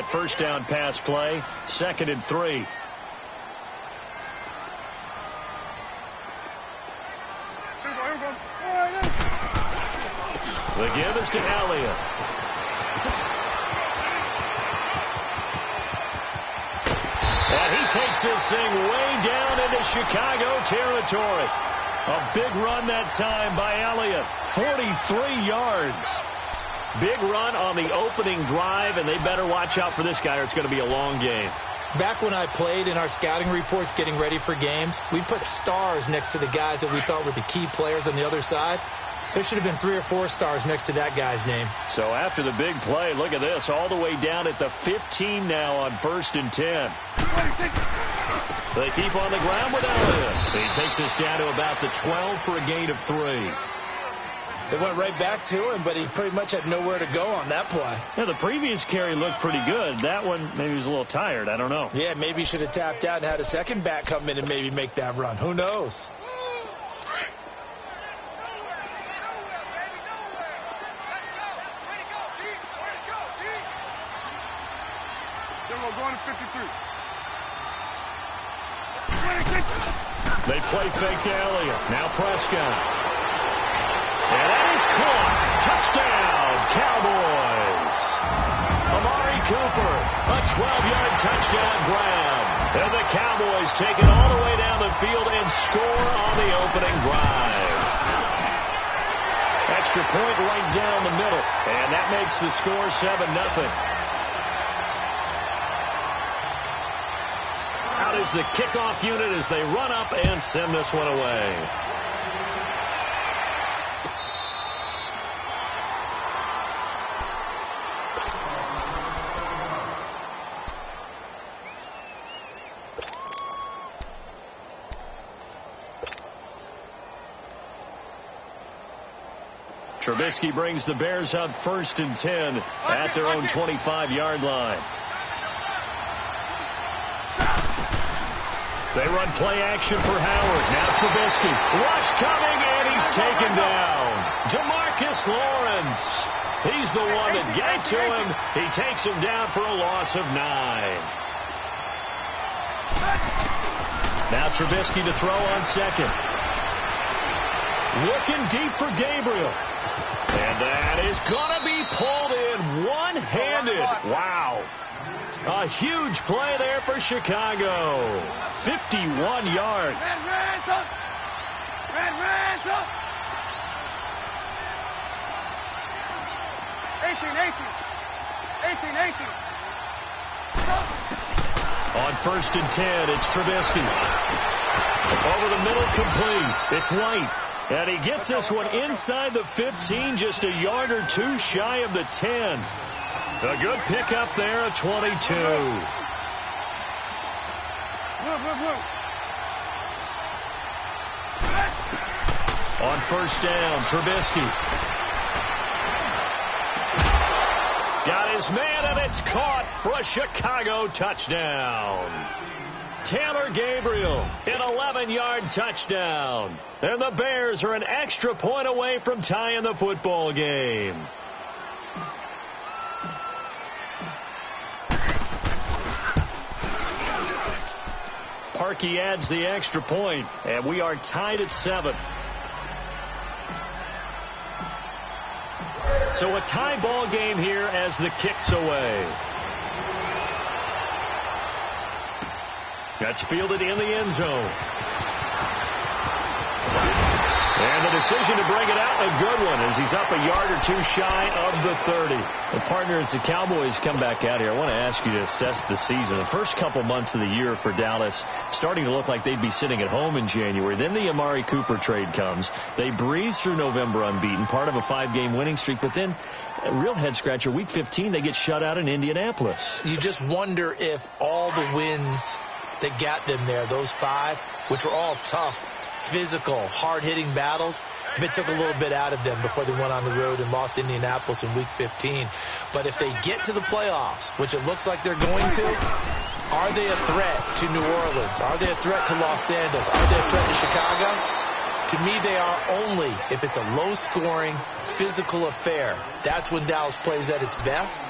that first down pass play. 2nd and 3. The give is to Elliott. And he takes this thing way down into Chicago territory. A big run that time by Elliott. 43 yards. Big run on the opening drive, and they better watch out for this guy or it's going to be a long game. Back when I played in our scouting reports getting ready for games, we put stars next to the guys that we thought were the key players on the other side. There should have been 3 or 4 stars next to that guy's name. So after the big play, look at this, all the way down at the 15 now on 1st and 10. They keep on the ground with Elliott. He takes us down to about the 12 for a gain of 3. They went right back to him, but he pretty much had nowhere to go on that play. Yeah, the previous carry looked pretty good. That one, maybe he was a little tired. I don't know. Yeah, maybe he should have tapped out and had a second back come in and maybe make that run. Who knows? They play fake to Elliott. Now Prescott. And that is caught. Touchdown, Cowboys. Amari Cooper, a 12-yard touchdown grab. And the Cowboys take it all the way down the field and score on the opening drive. Extra point right down the middle. And that makes the score 7-0. Out is the kickoff unit as they run up and send this one away. Trubisky brings the Bears up 1st and 10 at their own 25-yard line. They run play action for Howard. Now Trubisky. Rush coming, and he's taken down. DeMarcus Lawrence. He's the one that got to him. He takes him down for a loss of 9. Now Trubisky to throw on 2nd. Looking deep for Gabriel. And that is going to be pulled in one-handed. Wow. A huge play there for Chicago. 51 yards. On 1st and 10, it's Trubisky. Over the middle, complete. It's White. And he gets this one inside the 15, just a yard or 2 shy of the 10. A good pickup there at 22. On 1st down, Trubisky. Got his man, and it's caught for a Chicago touchdown. Taylor Gabriel, an 11-yard touchdown. And the Bears are an extra point away from tying the football game. Parkey adds the extra point, and we are tied at 7. So a tie ball game here as the kick's away. That's fielded in the end zone. And the decision to bring it out, a good one, as he's up a yard or 2 shy of the 30. The partner, as the Cowboys come back out here, I want to ask you to assess the season. The first couple months of the year for Dallas starting to look like they'd be sitting at home in January. Then the Amari Cooper trade comes. They breeze through November unbeaten, part of a 5-game winning streak. But then, a real head-scratcher, Week 15, they get shut out in Indianapolis. You just wonder if all the wins that got them there, those 5, which were all tough, physical, hard-hitting battles, if it took a little bit out of them before they went on the road and lost Indianapolis in Week 15. But if they get to the playoffs, which it looks like they're going to, are they a threat to New Orleans? Are they a threat to Los Angeles? Are they a threat to Chicago? To me, they are only if it's a low-scoring, physical affair. That's when Dallas plays at its best.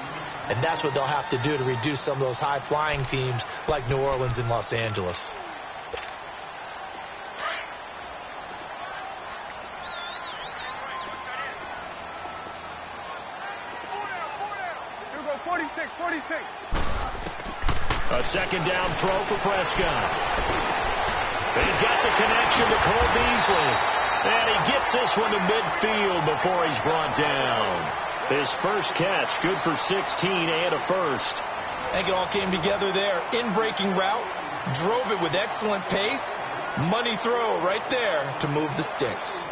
And that's what they'll have to do to reduce some of those high-flying teams like New Orleans and Los Angeles. Here we go, 46. A second down throw for Prescott. He's got the connection to Cole Beasley. And he gets this one to midfield before he's brought down. His first catch, good for 16 and a first. I think it all came together there. In-breaking route, drove it with excellent pace. Money throw right there to move the sticks.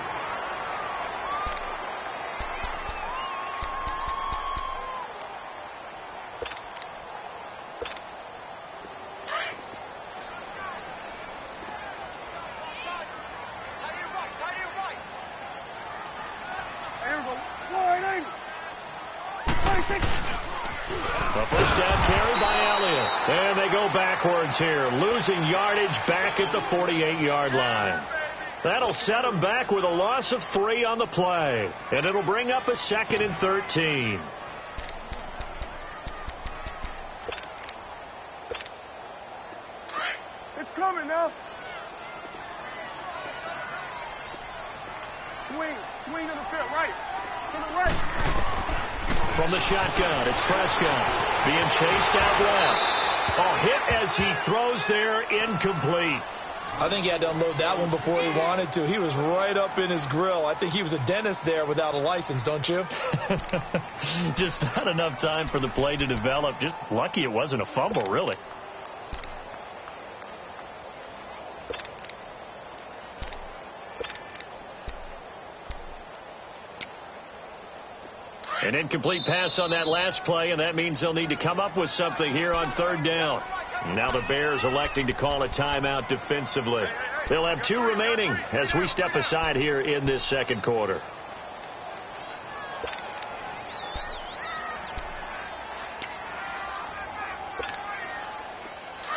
A first down carry by Elliott. And they go backwards here, losing yardage back at the 48-yard line. That'll set them back with a loss of 3 on the play. And it'll bring up a 2nd and 13. It's coming now. Swing to the field, right. To the right. From the shotgun, it's Prescott being chased out left. Oh, hit as he throws there, incomplete. I think he had to unload that one before he wanted to. He was right up in his grill. I think he was a dentist there without a license, don't you? Just not enough time for the play to develop. Just lucky it wasn't a fumble, really. An incomplete pass on that last play, and that means they'll need to come up with something here on 3rd down. Now the Bears electing to call a timeout defensively. They'll have 2 remaining as we step aside here in this 2nd quarter.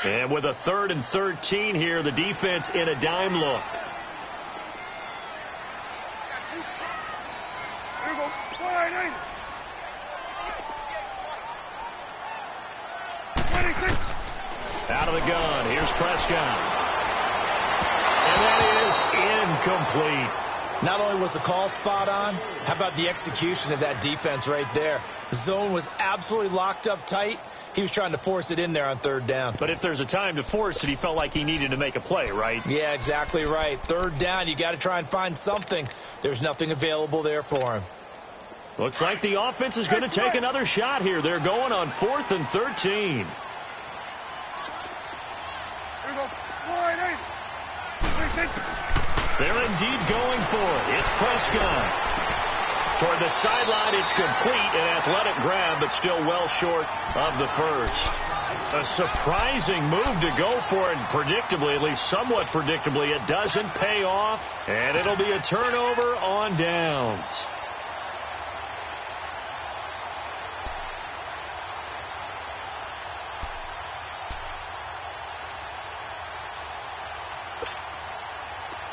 And with a 3rd and 13 here, the defense in a dime look. Here we go. 49. 26. Out of the gun. Here's Prescott. And that is incomplete. Not only was the call spot on, how about the execution of that defense right there? The zone was absolutely locked up tight. He was trying to force it in there on 3rd down. But if there's a time to force it, he felt like he needed to make a play, right? Yeah, exactly right. 3rd down, you got to try and find something. There's nothing available there for him. Looks like the offense is going to take another shot here. They're going on 4th and 13. Here we go. 49. 26. They're indeed going for it. It's Prescott. Toward the sideline, it's complete. An athletic grab, but still well short of the first. A surprising move to go for it, and predictably, at least somewhat predictably, it doesn't pay off, and it'll be a turnover on downs.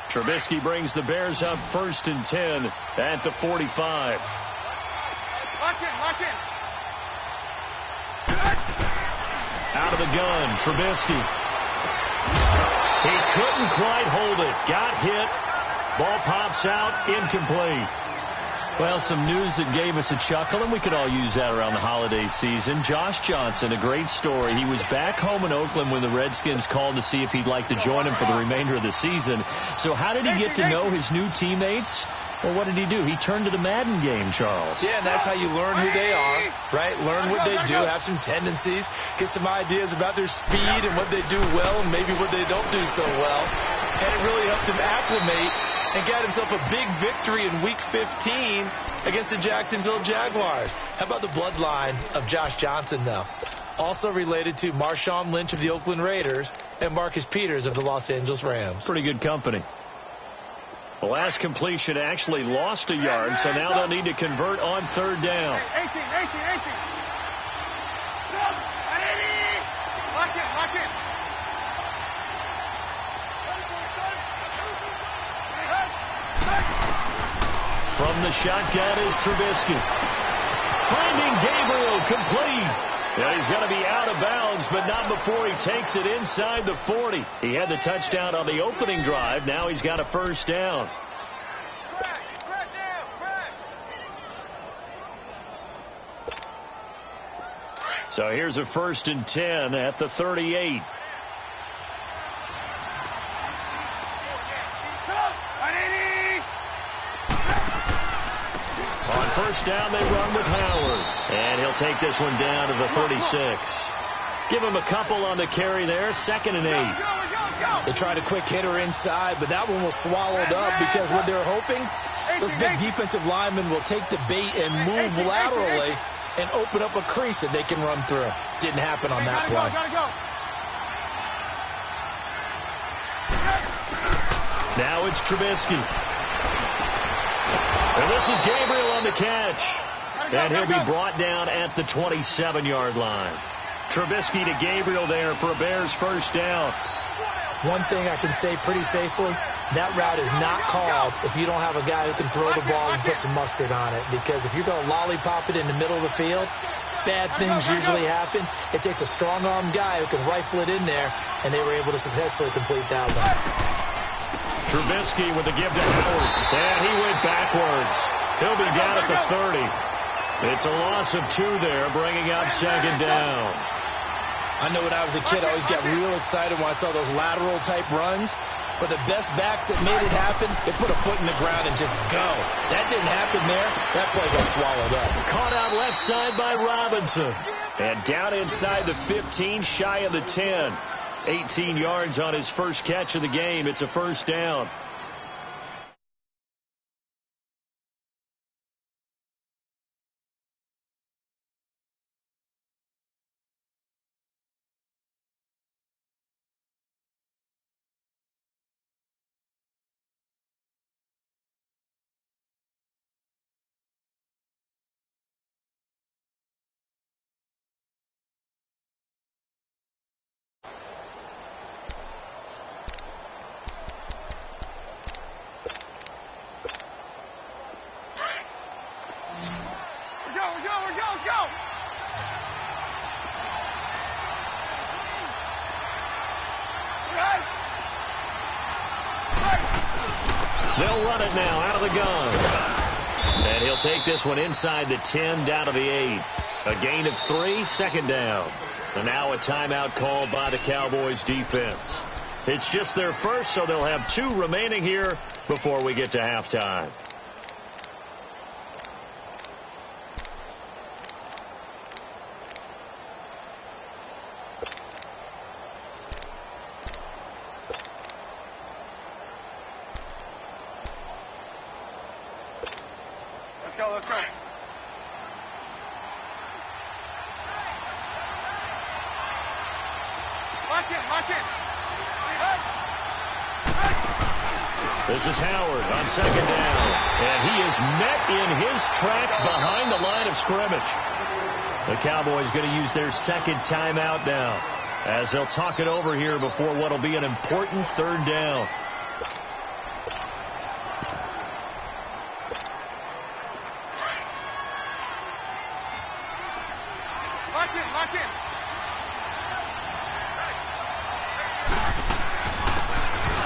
Trubisky brings the Bears up 1st and 10 at the 45. Lock in. Out of the gun, Trubisky. He couldn't quite hold it. Got hit. Ball pops out, incomplete. Well, some news that gave us a chuckle, and we could all use that around the holiday season. Josh Johnson, a great story. He was back home in Oakland when the Redskins called to see if he'd like to join him for the remainder of the season. So how did he get to know his new teammates? Well, what did he do? He turned to the Madden game, Charles. Yeah, and that's how you learn who they are, right? Learn what they do, have some tendencies, get some ideas about their speed and what they do well and maybe what they don't do so well. And it really helped him acclimate and got himself a big victory in Week 15 against the Jacksonville Jaguars. How about the bloodline of Josh Johnson, though? Also related to Marshawn Lynch of the Oakland Raiders and Marcus Peters of the Los Angeles Rams. Pretty good company. The last completion actually lost a yard, so now they'll need to convert on 3rd down. 18. Lock in. From the shotgun is Trubisky. Finding Gabriel complete. Yeah, he's going to be out of bounds, but not before he takes it inside the 40. He had the touchdown on the opening drive. Now he's got a first down. So here's a 1st and 10 at the 38. On first down, they run with Howard. And he'll take this one down to the 36. Give him a couple on the carry there. 2nd and 8. They tried a quick hitter inside, but that one was swallowed up because what they were hoping, those big defensive linemen will take the bait and move laterally and open up a crease that they can run through. Didn't happen on that play. Now it's Trubisky. And this is Gabriel on the catch. And he'll be brought down at the 27-yard line. Trubisky to Gabriel there for a Bears first down. One thing I can say pretty safely, that route is not called if you don't have a guy who can throw the ball and put some mustard on it. Because if you're going to lollipop it in the middle of the field, bad things usually happen. It takes a strong-arm guy who can rifle it in there, and they were able to successfully complete that one. Trubisky with the give to Howard. And he went backwards. He'll be down at the 30. It's a loss of 2 there, bringing up 2nd down. I know when I was a kid, I always got real excited when I saw those lateral-type runs. But the best backs that made it happen, they put a foot in the ground and just go. That didn't happen there. That play got swallowed up. Caught out left side by Robinson. And down inside the 15, shy of the 10. 18 yards on his first catch of the game. It's a first down. They'll run it now out of the gun. And he'll take this one inside the 10 down to the 8. A gain of 3, 2nd down. And now a timeout called by the Cowboys defense. It's just their first, so they'll have 2 remaining here before we get to halftime. Let's go. Lock in. This is Howard on 2nd down. And he is met in his tracks behind the line of scrimmage. The Cowboys going to use their 2nd timeout now, as they'll talk it over here before what will be an important 3rd down. Lock in.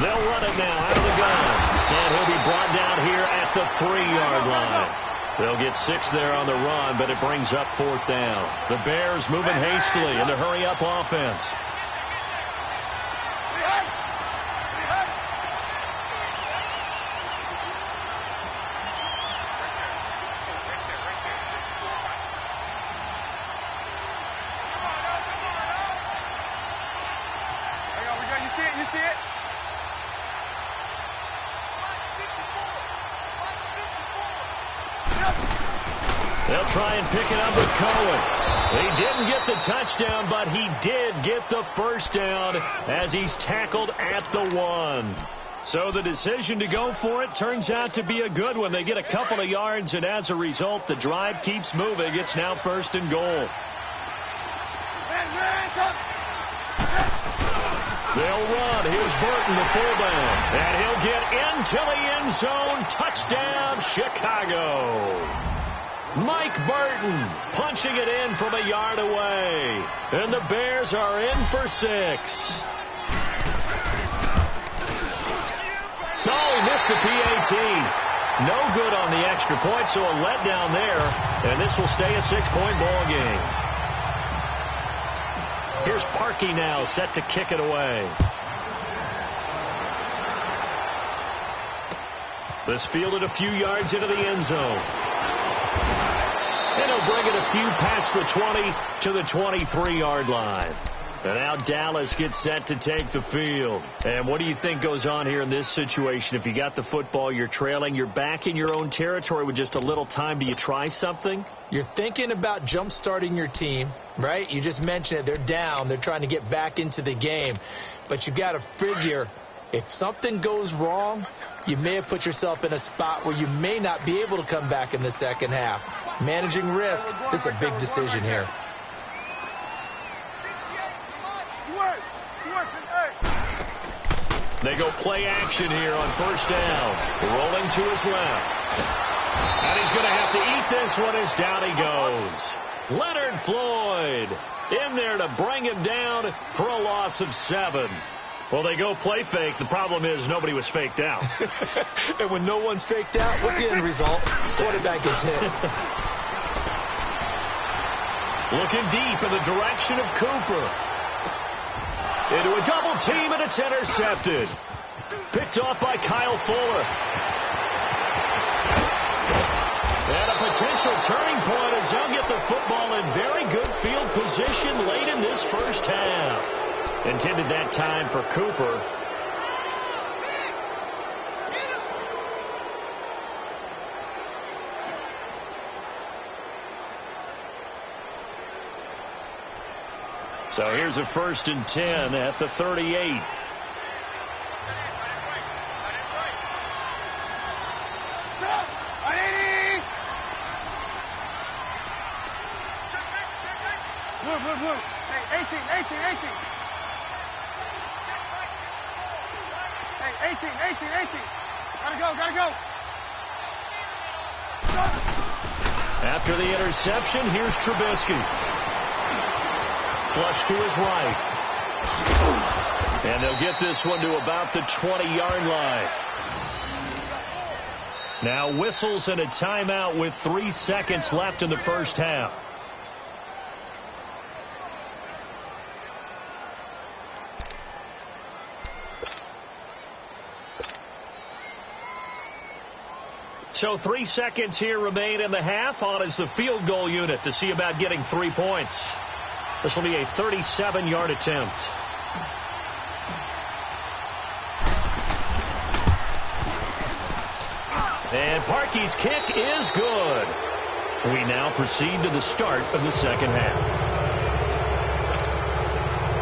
They'll run it now out of the gun. And he'll be brought down here at the 3-yard line. They'll get 6 there on the run, but it brings up 4th down. The Bears moving hastily in the hurry-up offense. You see it? They'll try and pick it up with Cohen. He didn't get the touchdown, but he did get the first down as he's tackled at the 1. So the decision to go for it turns out to be a good one. They get a couple of yards, and as a result, the drive keeps moving. It's now 1st and goal. They'll run. Here's Burton, the fullback. And he'll get into the end zone. Touchdown, Chicago. Mike Burton punching it in from a yard away. And the Bears are in for 6. Oh, he missed the PAT. No good on the extra point, so a letdown there. And this will stay a 6-point ball game. Here's Parkey now, set to kick it away. This fielded a few yards into the end zone. And he'll bring it a few past the 20 to the 23-yard line. And now Dallas gets set to take the field. And what do you think goes on here in this situation? If you got the football, you're trailing, you're back in your own territory with just a little time. Do you try something? You're thinking about jump-starting your team, right? You just mentioned it. They're down. They're trying to get back into the game. But you got to figure if something goes wrong, you may have put yourself in a spot where you may not be able to come back in the second half. Managing risk, this is a big decision here. They go play action here on first down. Rolling to his left. And he's going to have to eat this one as down he goes. Leonard Floyd in there to bring him down for a loss of 7. Well, they go play fake. The problem is nobody was faked out. And when no one's faked out, what's the end result? Quarterback gets hit. Looking deep in the direction of Cooper. Into a double team, and it's intercepted. Picked off by Kyle Fuller. And a potential turning point as they'll get the football in very good field position late in this first half. Intended that time for Cooper. So here's a 1st and 10 at the 38. Move. Hey, 18. Hey, 18. Gotta go. After the interception, here's Trubisky. Flush to his right. And they'll get this one to about the 20-yard line. Now whistles and a timeout with 3 seconds left in the first half. So 3 seconds here remain in the half. On is the field goal unit to see about getting 3 points. This will be a 37-yard attempt. And Parkey's kick is good. We now proceed to the start of the second half.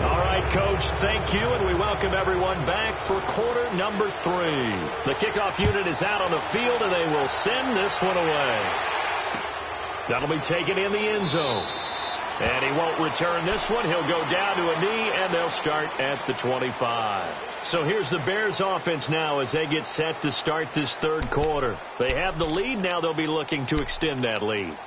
All right, Coach, thank you, and we welcome everyone back for quarter number 3. The kickoff unit is out on the field, and they will send this one away. That'll be taken in the end zone. And he won't return this one. He'll go down to a knee, and they'll start at the 25. So here's the Bears offense now as they get set to start this third quarter. They have the lead. Now they'll be looking to extend that lead.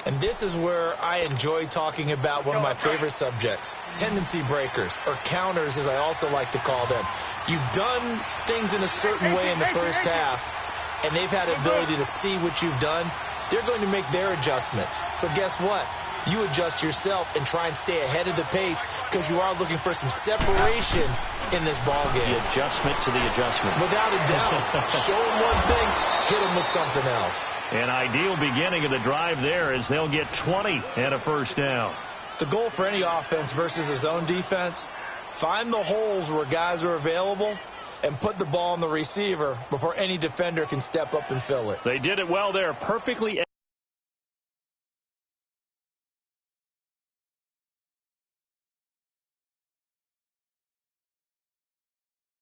And this is where I enjoy talking about one of my favorite subjects, tendency breakers, or counters as I also like to call them. You've done things in a certain way in the first half, and they've had the ability to see what you've done. They're going to make their adjustments. So guess what? You adjust yourself and try and stay ahead of the pace because you are looking for some separation in this ball game. The adjustment to the adjustment. Without a doubt. Show them one thing, hit them with something else. An ideal beginning of the drive there as they'll get 20 and a first down. The goal for any offense versus a zone defense, find the holes where guys are available and put the ball on the receiver before any defender can step up and fill it. They did it well there, perfectly